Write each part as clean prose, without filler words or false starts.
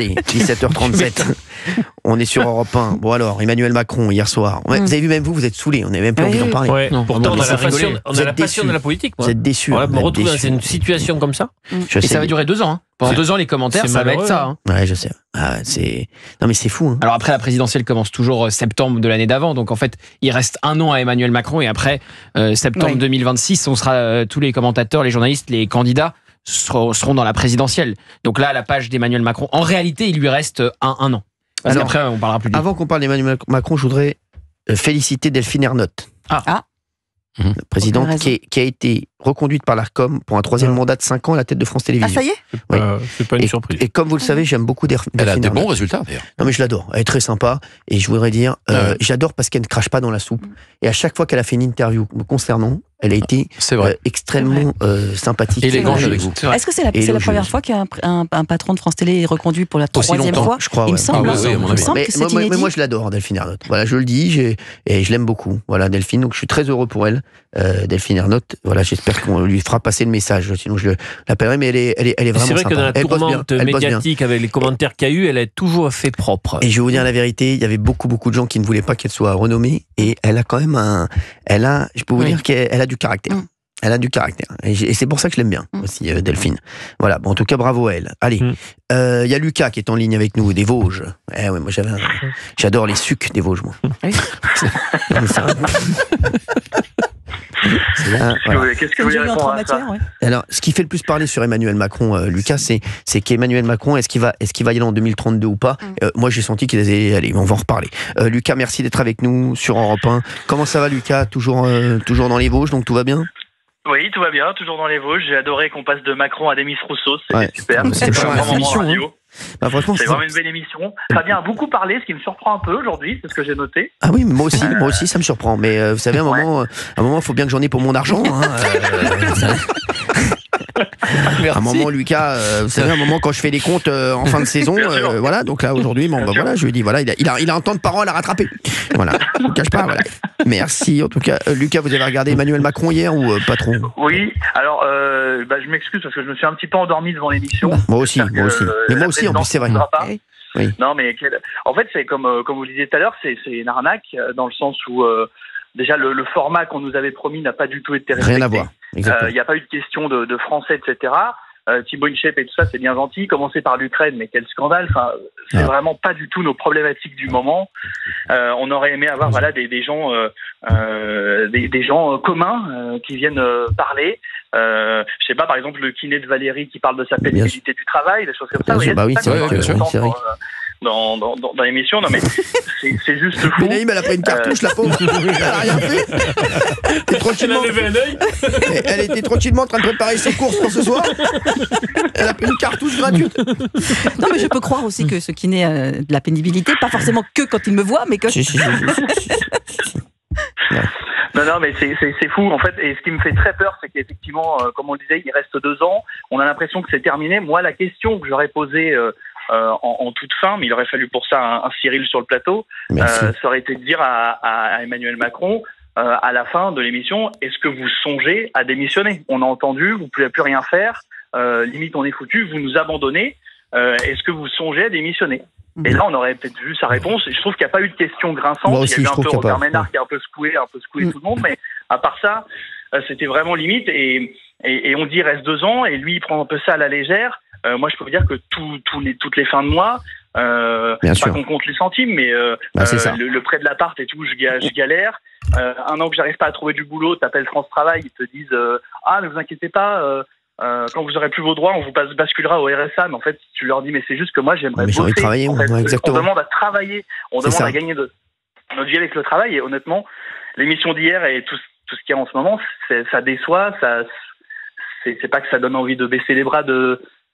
Allez, 17h37. On est sur Europe 1. Bon alors, Emmanuel Macron, hier soir. Vous avez vu, même vous êtes saoulés. On n'avait même plus envie d'en parler. Ouais. Pourtant, on a la passion déçus. de la politique. Vous êtes déçus. Voilà, me retrouver dans une situation comme ça. Je Et sais. ça va durer 2 ans. Pendant 2 ans, les commentaires, ça va être ça. Ouais, je sais. Non, mais c'est fou. Alors après, la présidentielle commence toujours septembre de l'année d'avant. Donc en fait, il reste 1 an à Emmanuel Macron. Et après, septembre 2026, on sera tous les commentateurs, les journalistes, les candidats seront dans la présidentielle. Donc là, à la page d'Emmanuel Macron, en réalité, il lui reste un an. Parce qu'après, on parlera plus de lui. Avant qu'on parle d'Emmanuel Macron, je voudrais féliciter Delphine Ernotte. La présidente qui a été reconduite par l'ARCOM pour un 3e mandat de 5 ans à la tête de France Télévisions. Ah, ça y est C'est pas une surprise. Et comme vous le savez, j'aime beaucoup Delphine Elle a des Ernotte. bons résultats, d'ailleurs. Non, mais je l'adore. Elle est très sympa. Et je voudrais dire, j'adore parce qu'elle ne crache pas dans la soupe. Et à chaque fois qu'elle a fait une interview me concernant, elle a été extrêmement sympathique. Élégante avec vous. Est-ce que c'est la première fois qu'un patron de France Télé est reconduit pour la 3e fois? Je crois, Il me semble, Ah oui, à mon avis. que c'est mais inédit. moi je l'adore, Delphine Ernotte. Voilà, je le dis, et je l'aime beaucoup. Voilà, Delphine, donc je suis très heureux pour elle. Delphine Ernotte, voilà, j'espère qu'on lui fera passer le message, sinon je l'appellerai, mais elle est vraiment sympa. C'est vrai que dans la Elle bosse bien, tourmente elle bosse bien. médiatique, avec les commentaires qu'il y a eu, elle a toujours fait propre. Et je vais vous dire la vérité, il y avait beaucoup de gens qui ne voulaient pas qu'elle soit renommée, et elle a quand même je peux vous dire qu'elle a du caractère. Elle a du caractère. Et c'est pour ça que je l'aime bien aussi, Delphine. Voilà, bon, en tout cas, bravo à elle. Allez, il y a Lucas qui est en ligne avec nous, des Vosges. Ouais, moi j'adore les sucs des Vosges, moi. Qu'est-ce que vous voulez répondre à ça? Alors, ce qui fait le plus parler sur Emmanuel Macron, Lucas, c'est qu'Emmanuel Macron, est-ce qu'il va y aller en 2032 ou pas? Moi, j'ai senti qu'il allait aller, mais on va en reparler. Lucas, merci d'être avec nous sur Europe 1. Comment ça va, Lucas? Toujours dans les Vosges, donc tout va bien? Oui, tout va bien, toujours dans les Vosges. J'ai adoré qu'on passe de Macron à Demis Rousseau, c'était super. C'est pas vraiment émission, radio. Franchement, c'est vraiment une belle émission. Fabien a beaucoup parlé, ce qui me surprend un peu aujourd'hui, c'est ce que j'ai noté. Ah oui, moi aussi, ça me surprend. Mais vous savez, à un moment, il faut bien que j'en ai pour mon argent. À un moment, Lucas, vous savez, quand je fais les comptes en fin de saison, voilà. Donc là, aujourd'hui, je lui dis, voilà, il a un temps de parole à rattraper. Voilà, je ne cache pas. Voilà. Merci. En tout cas, Lucas, vous avez regardé Emmanuel Macron hier ou pas trop? Oui. Alors, je m'excuse parce que je me suis un petit peu endormi devant l'émission. Moi aussi. Mais moi aussi, en plus, c'est vrai. Oui. Non, mais en fait, c'est comme vous le disiez tout à l'heure, c'est une arnaque dans le sens où déjà le format qu'on nous avait promis n'a pas du tout été respecté. Rien à voir. Il n'y a pas eu de question de français, etc. Thibaut Inchep et tout ça, c'est bien gentil. Commencer par l'Ukraine, mais quel scandale. Enfin, c'est vraiment pas du tout nos problématiques du moment. On aurait aimé avoir des gens communs qui viennent parler. Je sais pas, par exemple, le kiné de Valérie qui parle de sa pénibilité du travail, des choses comme ça. Bah oui, c'est vrai. Dans l'émission, non mais c'est juste fou. Mais Naïm, elle a pris une cartouche, la pauvre. Elle a rien fait. Elle était tranquillement en train de préparer ses courses pour ce soir. Elle a pris une cartouche gratuite. Non, mais je peux croire aussi que ce kiné a de la pénibilité, pas forcément que quand il me voit, mais que... Non, mais c'est fou en fait. Et ce qui me fait très peur, c'est qu'effectivement, comme on le disait, il reste 2 ans. On a l'impression que c'est terminé. Moi, la question que j'aurais posée en toute fin, mais il aurait fallu pour ça un Cyril sur le plateau, ça aurait été de dire à Emmanuel Macron, à la fin de l'émission, est-ce que vous songez à démissionner? On a entendu, vous ne pouvez plus rien faire, limite on est foutu, vous nous abandonnez, est-ce que vous songez à démissionner? Et là, on aurait peut-être vu sa réponse. Et je trouve qu'il n'y a pas eu de question grinçante. Aussi, il y a eu un peu Robert pas. Ménard qui a un peu secoué tout le monde. Mais à part ça, c'était vraiment limite. Et on dit il reste 2 ans. Et lui, il prend un peu ça à la légère. Moi, je peux vous dire que toutes les fins de mois, pas qu'on compte les centimes, mais le prêt de l'appart et tout, je galère. Un an que j'arrive pas à trouver du boulot, t'appelles France Travail, ils te disent ne vous inquiétez pas. Quand vous aurez plus vos droits, on vous basculera au RSA. Mais en fait, tu leur dis, mais c'est juste que moi, j'aimerais bosser. Travailler, en fait, exactement. on demande à travailler, on demande à gagner notre vie avec le travail. Et honnêtement, l'émission d'hier et tout ce qu'il y a en ce moment, ça déçoit. C'est pas que ça donne envie de baisser les bras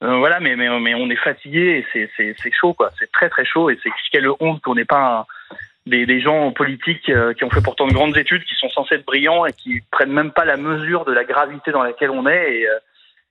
mais on est fatigué et c'est chaud, quoi. C'est très très chaud et c'est quelle honte qu'on n'ait pas des gens politiques qui ont fait pourtant de grandes études, qui sont censés être brillants et qui prennent même pas la mesure de la gravité dans laquelle on est.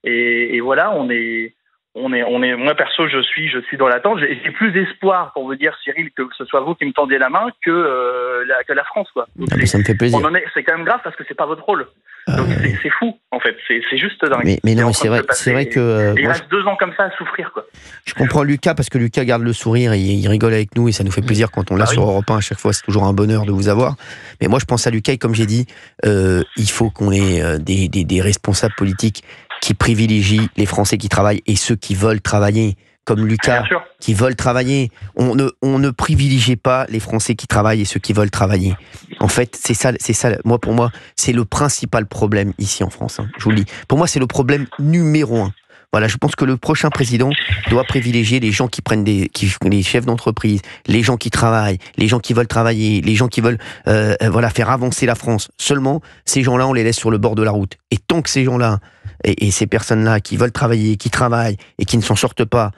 Et voilà, on est moi perso, je suis dans l'attente. J'ai plus d'espoir, pour vous dire, Cyril, que ce soit vous qui me tendiez la main que la France, quoi. Donc, ça me fait plaisir. C'est quand même grave parce que c'est pas votre rôle. Donc c'est fou, en fait. C'est juste dingue. Mais non, c'est vrai que. Il reste 2 ans comme ça à souffrir, quoi. Je comprends Lucas parce que Lucas garde le sourire et il rigole avec nous et ça nous fait plaisir quand on l'a sur Europe 1 à chaque fois. C'est toujours un bonheur de vous avoir. Mais moi, je pense à Lucas et comme j'ai dit, il faut qu'on ait des responsables politiques qui privilégient les Français qui travaillent et ceux qui veulent travailler. Comme Lucas, qui veulent travailler. On ne privilégie pas les Français qui travaillent et ceux qui veulent travailler. En fait, c'est ça. Pour moi, c'est le principal problème ici en France. Je vous le dis. Pour moi, c'est le problème numéro 1. Voilà, je pense que le prochain président doit privilégier les gens qui prennent les chefs d'entreprise, les gens qui travaillent, les gens qui veulent travailler, les gens qui veulent faire avancer la France. Seulement, ces gens-là, on les laisse sur le bord de la route. Et tant que ces gens-là et ces personnes-là qui veulent travailler, qui travaillent et qui ne s'en sortent pas,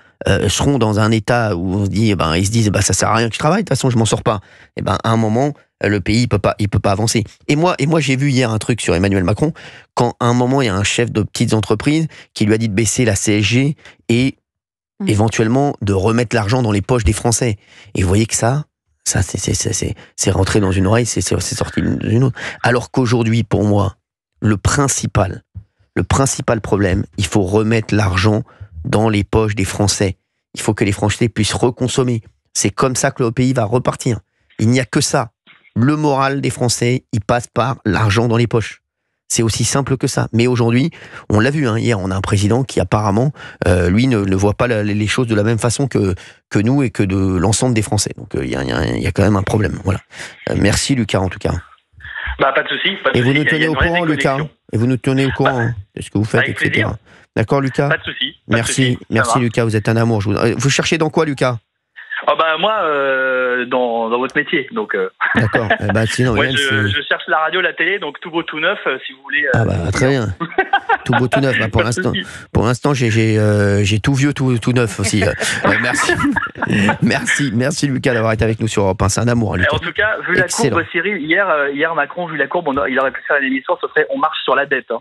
seront dans un état où on se dit, ils se disent, ça sert à rien que je travaille, de toute façon je m'en sors pas. À un moment, le pays il peut pas avancer. Et moi j'ai vu hier un truc sur Emmanuel Macron quand à un moment il y a un chef de petites entreprises qui lui a dit de baisser la CSG et éventuellement de remettre l'argent dans les poches des Français. Et vous voyez que ça c'est rentré dans une oreille, c'est sorti d'une autre. Alors qu'aujourd'hui pour moi le principal problème, il faut remettre l'argent dans les poches des Français. Il faut que les Français puissent reconsommer. C'est comme ça que le pays va repartir. Il n'y a que ça. Le moral des Français, il passe par l'argent dans les poches. C'est aussi simple que ça. Mais aujourd'hui, on l'a vu, hier, on a un président qui apparemment, lui, ne voit pas les choses de la même façon que nous et que de l'ensemble des Français. Donc il y a quand même un problème. Voilà. Merci Lucas, en tout cas. Pas de souci. Et vous nous tenez au courant, Lucas. Et vous nous tenez au courant de ce que vous faites, etc. Plaisir. D'accord, Lucas. Pas de souci. Merci Lucas. Vous êtes un amour. Vous cherchez dans quoi, Lucas? Moi, dans votre métier, donc. D'accord. Sinon, je cherche la radio, la télé, donc tout beau tout neuf, si vous voulez. Très bien. Tout beau tout neuf. Pour l'instant, j'ai tout vieux, tout neuf aussi. Merci Lucas d'avoir été avec nous sur Europe 1. C'est un amour, Lucas. En tout cas, vu la courbe, Cyril, hier Macron, vu la courbe, il aurait pu faire une émission. Ce serait on marche sur la dette.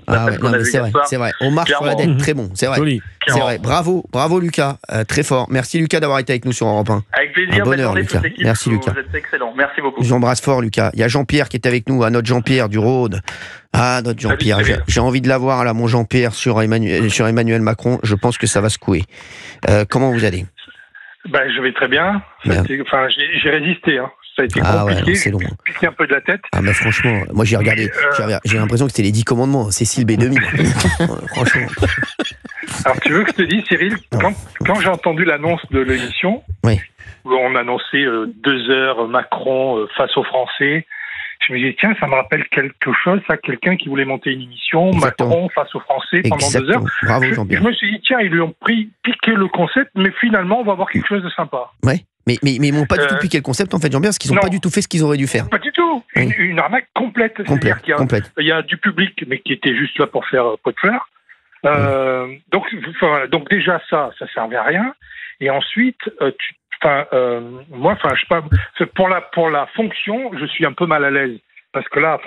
C'est vrai. On marche sur la dette. Très bon. C'est vrai. Joli. C'est vrai. Bravo Lucas. Très fort. Merci Lucas d'avoir été avec nous sur Europe 1. Avec plaisir. Un bonheur, Lucas. Merci Lucas. Vous êtes excellent. Merci beaucoup. J'embrasse fort Lucas. Il y a Jean-Pierre qui est avec nous, notre Jean-Pierre du Rhône. Notre Jean-Pierre. J'ai envie de l'avoir là, mon Jean-Pierre sur Emmanuel Macron. Je pense que ça va secouer. Comment vous allez? Je vais très bien. J'ai résisté. Ça a été compliqué. C'est long. J'ai piqué un peu de la tête. Franchement, moi j'ai regardé. J'ai l'impression que c'était les 10 commandements. Cécile B2000. Franchement. Alors tu veux que je te dise, Cyril, quand j'ai entendu l'annonce de l'émission, où on annonçait 2 heures Macron face aux Français, je me dis tiens, ça me rappelle quelque chose, ça, quelqu'un qui voulait monter une émission, Macron face aux Français pendant 2 heures. Bravo, Jean-Pierre. Je me suis dit tiens, ils lui ont piqué le concept, mais finalement on va avoir quelque chose de sympa. Ouais. Mais ils m'ont pas du tout piqué le concept en fait, Jean-Pierre, parce qu'ils n'ont pas du tout fait ce qu'ils auraient dû faire. Pas du tout. Une arnaque complète. C'est-à-dire qu'il y a du public, mais qui était juste là pour faire pot de fleurs. Donc déjà ça servait à rien. Et ensuite, moi, je sais pas, pour la fonction, je suis un peu mal à l'aise parce que là,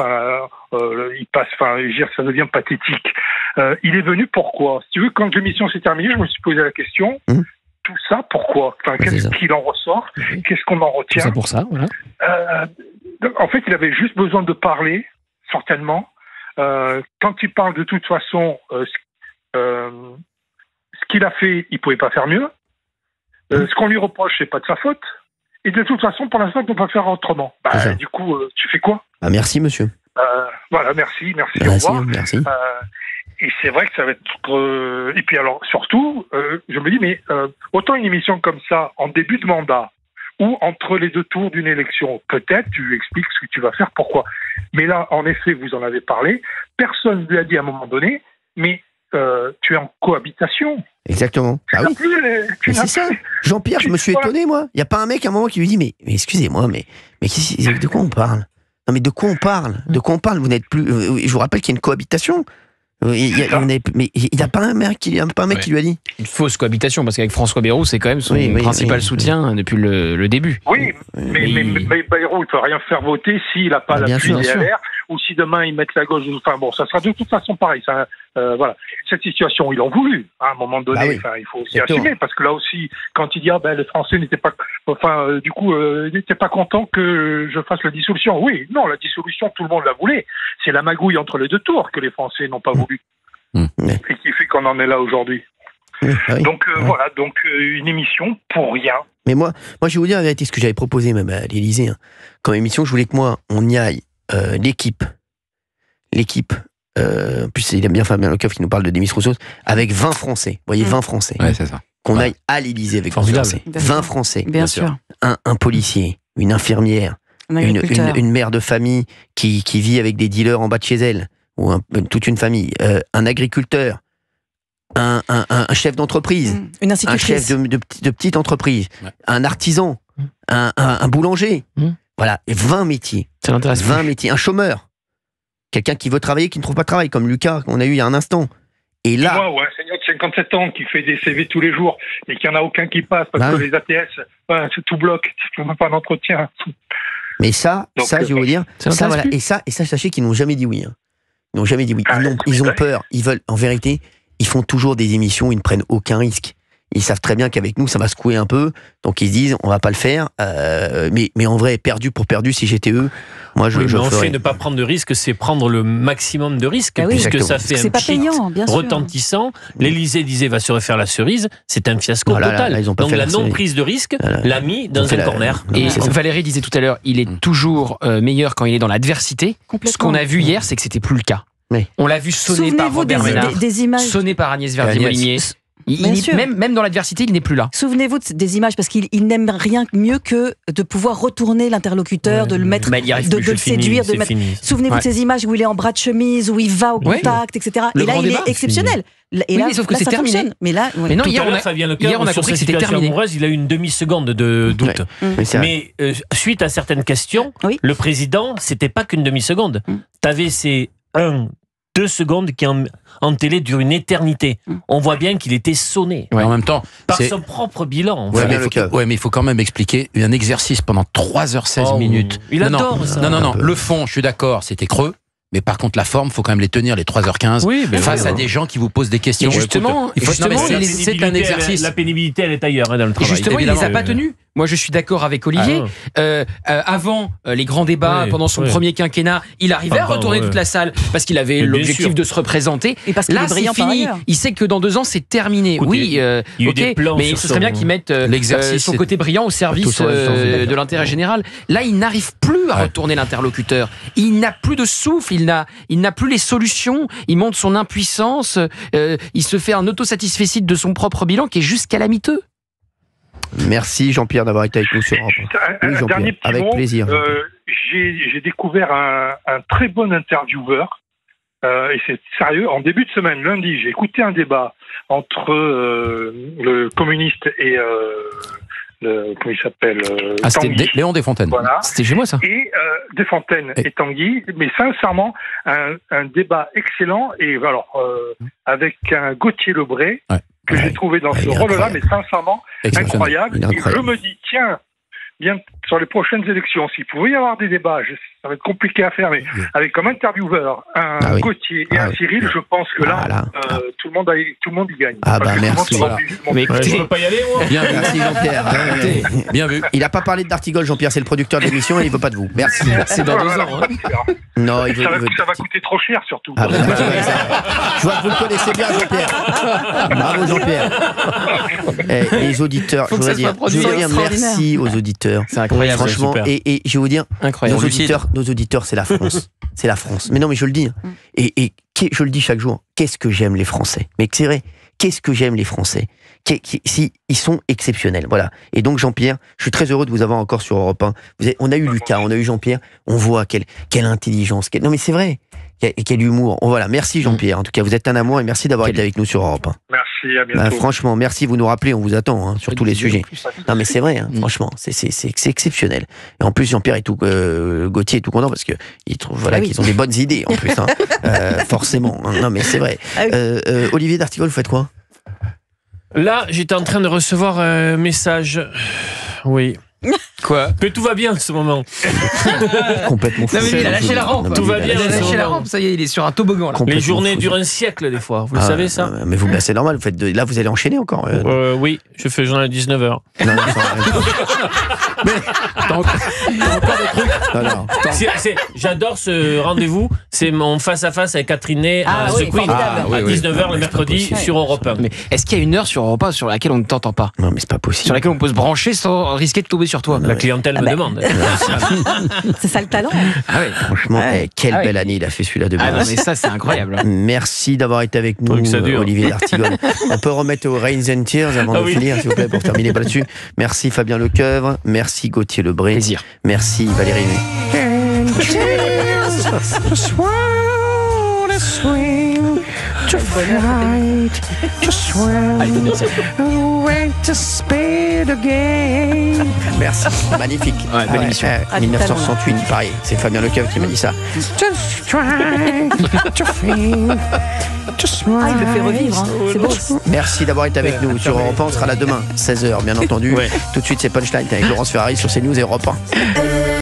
il passe, ça devient pathétique. Il est venu pourquoi? Si tu veux, quand l'émission s'est terminée, je me suis posé la question. Tout ça, pourquoi? Qu'est-ce qu'il en ressort? Qu'est-ce qu'on en retient? C'est pour ça, voilà. En fait, il avait juste besoin de parler, certainement. Quand il parle de toute façon, ce qu'il a fait, il pouvait pas faire mieux. Ce qu'on lui reproche, c'est pas de sa faute. Et de toute façon, pour l'instant, on peut pas faire autrement. Du coup, tu fais quoi? Merci, monsieur. Voilà, merci, au revoir. Merci. Et c'est vrai que ça va être... Et puis alors, surtout, je me dis, mais autant une émission comme ça, en début de mandat, ou entre les 2 tours d'une élection, peut-être tu expliques ce que tu vas faire, pourquoi. Mais là, en effet, vous en avez parlé, personne ne lui a dit à un moment donné, mais tu es en cohabitation. Exactement. C'est ça. Jean-Pierre, je me suis étonné, moi. Il n'y a pas un mec à un moment qui lui dit, mais excusez-moi, mais de quoi on parle? Non, mais de quoi on parle? Vous n'êtes plus... Je vous rappelle qu'il y a une cohabitation. Mais il n'y a pas un mec qui lui a dit. Une fausse cohabitation, parce qu'avec François Bayrou, c'est quand même son principal soutien depuis le début. Oui, mais Bayrou, il ne peut rien faire voter s'il n'a pas l'appui des LR ou si demain ils mettent la gauche, enfin bon, ça sera de toute façon pareil. Ça, voilà, cette situation, ils l'ont voulu à un moment donné. Oui. Enfin, il faut aussi assumer, parce que là aussi, quand il dit les Français n'étaient pas, n'étaient pas contents que je fasse la dissolution. Oui, non, la dissolution, tout le monde la voulait. C'est la magouille entre les deux tours que les Français n'ont pas voulu, et qui fait qu'on en est là aujourd'hui. Oui. Donc voilà, donc une émission pour rien. Mais moi, je vais vous dire la vérité, ce que j'avais proposé même à l'Élysée, hein. Comme émission, je voulais que on y aille, l'équipe, en plus il aime bien Fabien Lecoeuf qui nous parle de Demis Rousseau, avec 20 Français, vous voyez, 20 Français, c'est ça. qu'on aille à l'Élysée avec 20 Français, 20 Français, Bien sûr. un policier, une infirmière, une mère de famille qui vit avec des dealers en bas de chez elle, ou toute une famille, un agriculteur, un chef d'entreprise, une un chef de petite entreprise, un artisan, un boulanger, voilà, 20 métiers. Ça l'intéresse. 20 métiers, un chômeur, quelqu'un qui veut travailler, qui ne trouve pas de travail, comme Lucas qu'on a eu il y a un instant. Et là, moi, ou un seigneur de 57 ans qui fait des CV tous les jours et qu'il n'y en a aucun qui passe parce que les ATS, c'est tout bloc, tu ne fais pas d'entretien. Mais ça, je vais vous dire, ça, voilà, plus. et ça, sachez qu'ils n'ont jamais dit oui. Hein. Ils n'ont jamais dit oui. Ah, Ils ont peur. Ils veulent, en vérité, ils font toujours des émissions où ils ne prennent aucun risque. Ils savent très bien qu'avec nous, ça va secouer un peu. Donc ils se disent, on va pas le faire. Mais en vrai, perdu pour perdu, si j'étais eux, moi je en ferais. fait, ne pas prendre de risque, c'est prendre le maximum de risques, puisque exactement. ça fait un pchit retentissant. L'Élysée disait va se refaire la cerise. C'est un fiasco total. Là, donc la non-prise de risque l'a mis dans un corner. Et Valérie disait tout à l'heure, il est toujours meilleur quand il est dans l'adversité. Ce qu'on a vu hier, c'est que c'était plus le cas. Oui. On l'a vu sonné par Robert Ménard, des images. sonné par Agnès Verdier-Molinier. Même dans l'adversité, il n'est plus là. Souvenez-vous des images, parce qu'il n'aime rien mieux que de pouvoir retourner l'interlocuteur, de le mettre, de le séduire. Souvenez-vous de ces images où il est en bras de chemise, où il va au contact, etc. Et là, il est exceptionnel. Et là, sauf que c'est terminé. Mais là, non, hier, on a compris que c'était terminé. Amoureuse, il a eu une demi-seconde de doute. Mais suite à certaines questions, le président, c'était pas qu'une demi-seconde. T'avais ces 2 secondes qui en télé durent une éternité. On voit bien qu'il était sonné. En même temps, par son propre bilan. Mais il faut quand même expliquer un exercice pendant 3h16 minutes. Il adore ça. Non. Le fond, je suis d'accord, c'était creux. Mais par contre, la forme, il faut quand même les tenir les 3h15 face à des gens qui vous posent des questions. Et justement, c'est un exercice. La pénibilité, elle est ailleurs dans le travail. Et justement, il ne les a pas tenus. Moi, je suis d'accord avec Olivier. Avant les grands débats, pendant son premier quinquennat, il arrivait à retourner toute la salle parce qu'il avait l'objectif de se représenter. Et parce là, c'est fini. Il sait que dans 2 ans, c'est terminé. Mais ce serait bien qu'il mette son côté brillant au service de l'intérêt général. Là, il n'arrive plus à retourner l'interlocuteur. Il n'a plus de souffle. Il n'a plus les solutions. Il montre son impuissance. Il se fait un autosatisfecit de son propre bilan qui est juste calamiteux. Merci Jean-Pierre d'avoir été avec nous sur Europe. Un dernier petit avec mot. Plaisir. J'ai découvert un très bon intervieweur, et c'est sérieux. En début de semaine, lundi, j'ai écouté un débat entre le communiste et comment il s'appelle c'était Léon Desfontaines. Voilà. C'était chez moi ça. Et Desfontaines et Tanguy, mais sincèrement, un débat excellent, et alors avec un Gauthier Lebray, que j'ai trouvé dans ce rôle-là, mais sincèrement incroyable. Et je me dis, tiens, bien sur les prochaines élections, s'il pouvait y avoir des débats, ça va être compliqué à faire, mais avec comme intervieweur un Gauthier et un Cyril, je pense que là, tout le monde y gagne. Merci. Mais écoutez, je ne peux pas y aller, moi. Bien vu. Merci Jean-Pierre. Bien vu. Il n'a pas parlé de d'Artigol, Jean-Pierre, c'est le producteur de l'émission et il ne veut pas de vous. Merci. C'est dans 2 ans. Non, ça va coûter trop cher, surtout. Je vois que vous le connaissez bien, Jean-Pierre. Bravo, Jean-Pierre. Les auditeurs, je voudrais dire merci aux auditeurs. C'est incroyable. Franchement, et je vais vous dire, nos auditeurs, c'est la France. C'est la France. Mais non, mais je le dis. Et je le dis chaque jour. Qu'est-ce que j'aime les Français. Mais c'est vrai. Qu'est-ce que j'aime les Français. Ils sont exceptionnels. Voilà. Et donc, Jean-Pierre, je suis très heureux de vous avoir encore sur Europe 1. On a eu Lucas, on a eu Jean-Pierre. On voit quelle intelligence. Non, mais c'est vrai. Et quel humour. Voilà. Merci, Jean-Pierre. En tout cas, vous êtes un amour et merci d'avoir été avec nous sur Europe 1. Merci, à bientôt. Franchement, merci. Vous nous rappelez, on vous attend sur tous les sujets. Non, mais c'est vrai. Franchement, c'est exceptionnel. Et en plus, Jean-Pierre et Gauthier est tout content parce que ils trouvent qu'ils ont des bonnes idées en plus. Forcément. Non, mais c'est vrai. Olivier d'Artigol, vous faites quoi? Là, j'étais en train de recevoir un message. Oui. Quoi? Que tout va bien en ce moment. Complètement fou. Non, mais il a lâché la rampe. Tout va bien. Il a lâché la rampe, ça y est, il est sur un toboggan. Là. Les journées durent un siècle, des fois. Vous le savez, ça? Mais vous, c'est normal. Vous faites là, vous allez enchaîner encore. Oui, je fais le journal à 19h. Non, mais t'as encore des trucs. Non. J'adore ce rendez-vous. C'est mon face-à-face avec Catherine Ney à The Queen à 19h le mercredi sur Europe 1. Mais est-ce qu'il y a une heure sur Europe 1 sur laquelle on ne t'entend pas? Non, mais c'est pas possible. Sur laquelle on peut se brancher sans risquer de tomber sur toi. La clientèle me demande. C'est ça le talent. Franchement, quelle belle année il a fait celui-là de non, mais ça, c'est incroyable. Merci d'avoir été avec nous, Olivier d'Artigol. On peut remettre au Rains and Tears avant de finir, s'il vous plaît, pour terminer là-dessus. Merci Fabien Lecoeuvre. Merci Gauthier Lebré. Plaisir. Merci Valérie to fight, to swim, away to speed again. Merci, magnifique. Ouais, belle émission. 1968, pareil, c'est Fabien Lecoeuvre qui m'a dit ça. Just try to think, to smile. Ah, il le fait revivre, hein. C'est beau. Merci d'avoir été avec nous sur Europe 1. On sera là demain, 16h, bien entendu. Tout de suite, c'est Punchline avec Laurence Ferrari sur CNews et Europe 1.